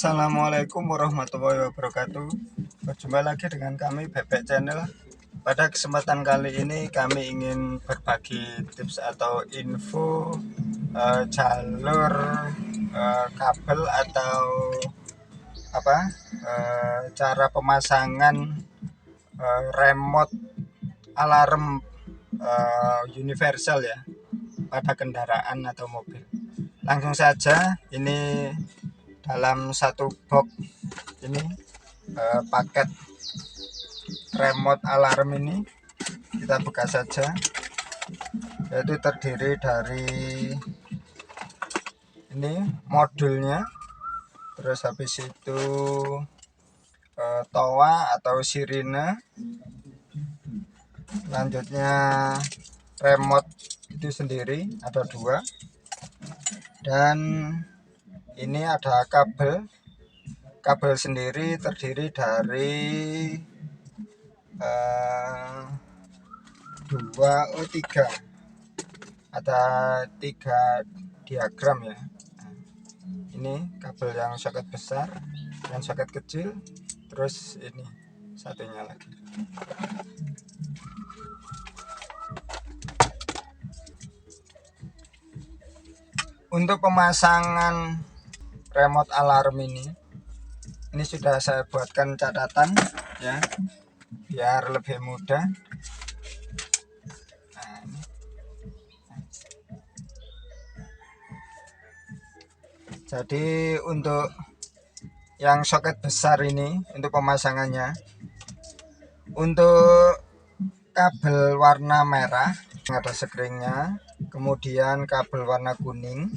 Assalamualaikum warahmatullahi wabarakatuh. Berjumpa lagi dengan kami Bebek Channel. Pada kesempatan kali ini kami ingin berbagi tips atau info jalur kabel atau cara pemasangan remote alarm universal ya pada kendaraan atau mobil. Langsung saja, ini dalam satu box ini paket remote alarm ini kita buka saja, yaitu terdiri dari ini modulnya, terus habis itu toa atau sirine, selanjutnya remote itu sendiri ada 2, dan ini ada kabel sendiri terdiri dari 3, ada 3 diagram ya. Ini kabel yang soket besar dan soket kecil, terus ini satunya lagi. Untuk pemasangan remote alarm ini sudah saya buatkan catatan ya, biar lebih mudah. Jadi untuk yang soket besar ini, untuk pemasangannya, untuk kabel warna merah ada sekringnya, kemudian kabel warna kuning,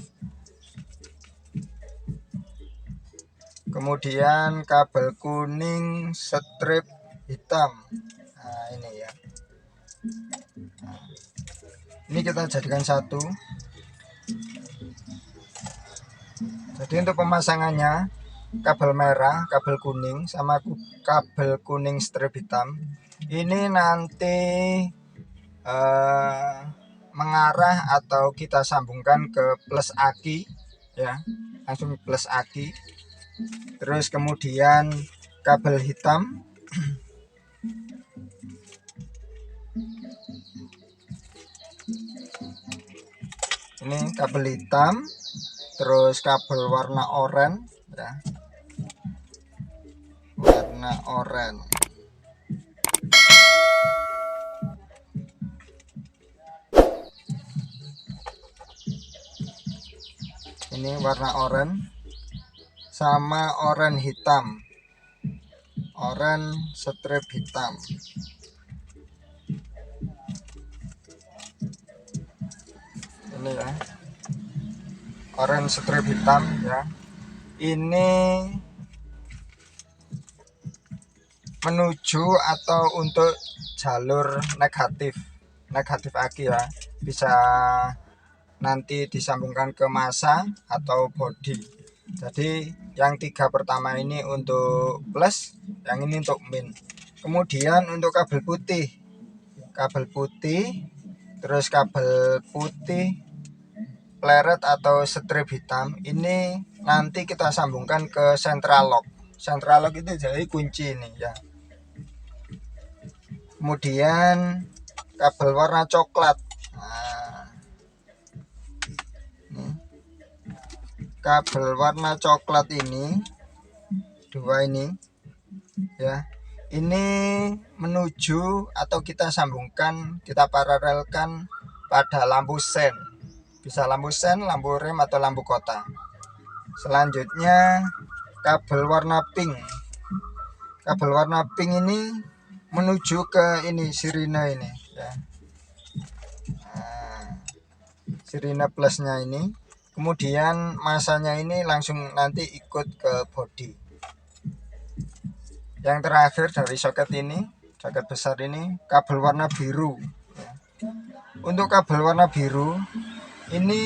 kemudian kabel kuning strip hitam. Nah ini ya, ini kita jadikan satu. Jadi untuk pemasangannya, kabel merah, kabel kuning, sama kabel kuning strip hitam ini nanti mengarah atau kita sambungkan ke plus aki ya, langsung plus aki. Terus kemudian kabel hitam ini kabel hitam, terus kabel warna oranye ya, warna oranye. Ini warna oranye sama oranye hitam, oranye strip hitam. Ini ya, oranye strip hitam ya. Ini menuju atau untuk jalur negatif aki ya, bisa nanti disambungkan ke massa atau body. Jadi yang 3 pertama ini untuk plus, yang ini untuk min. Kemudian untuk kabel putih, terus kabel putih pleret atau strip hitam ini nanti kita sambungkan ke central lock. Central lock itu jadi kunci ini ya. Kemudian kabel warna coklat, kabel warna coklat ini 2 ini ya, ini menuju atau kita sambungkan, kita paralelkan pada lampu sen, bisa lampu sen, lampu rem atau lampu kota. Selanjutnya kabel warna pink, kabel warna pink ini menuju ke ini sirine ini ya, sirine plusnya ini. Kemudian masanya ini langsung nanti ikut ke body. Yang terakhir dari soket ini, soket besar ini, kabel warna biru ya. Untuk kabel warna biru ini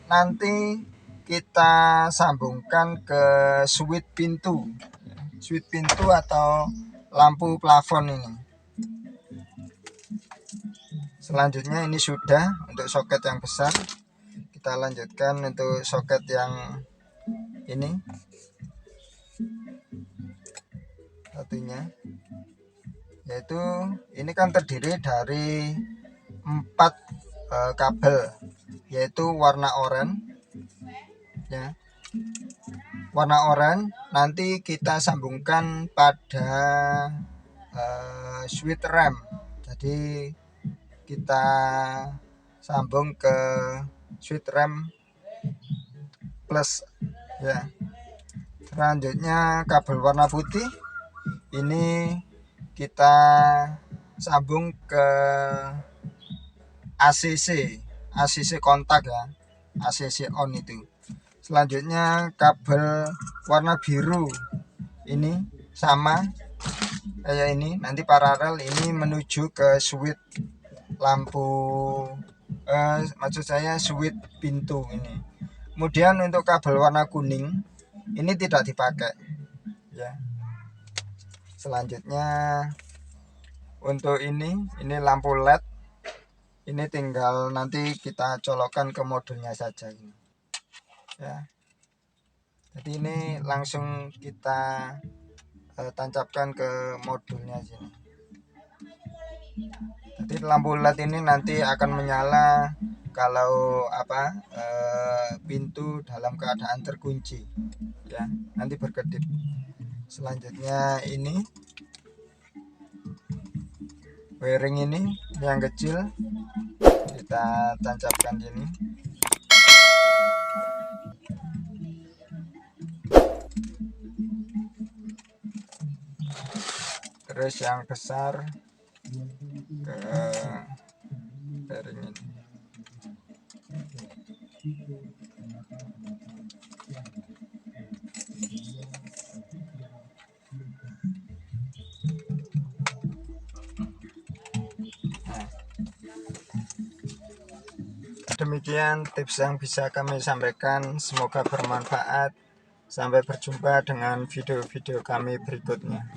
nanti kita sambungkan ke switch pintu atau lampu plafon ini. Selanjutnya ini sudah untuk soket yang besar. Kita lanjutkan untuk soket yang ini. satunya, yaitu ini kan terdiri dari 4 kabel, yaitu warna oranye ya. Warna oranye nanti kita sambungkan pada switch rem. Jadi kita sambung ke switch rem plus ya. Selanjutnya kabel warna putih ini kita sambung ke ACC kontak ya, ACC on itu. Selanjutnya kabel warna biru ini sama kayak ini, nanti paralel ini menuju ke switch lampu, maksud saya switch pintu ini. Kemudian untuk kabel warna kuning ini tidak dipakai ya. Selanjutnya untuk ini lampu LED, ini tinggal nanti kita colokkan ke modulnya saja ini ya. Jadi ini langsung kita tancapkan ke modulnya sini. Jadi lampu LED ini nanti akan menyala kalau pintu dalam keadaan terkunci ya, nanti berkedip. Selanjutnya ini wiring ini yang kecil kita tancapkan sini. Terus yang besar ke wiring ini. Demikian tips yang bisa kami sampaikan, semoga bermanfaat. Sampai berjumpa dengan video-video kami berikutnya.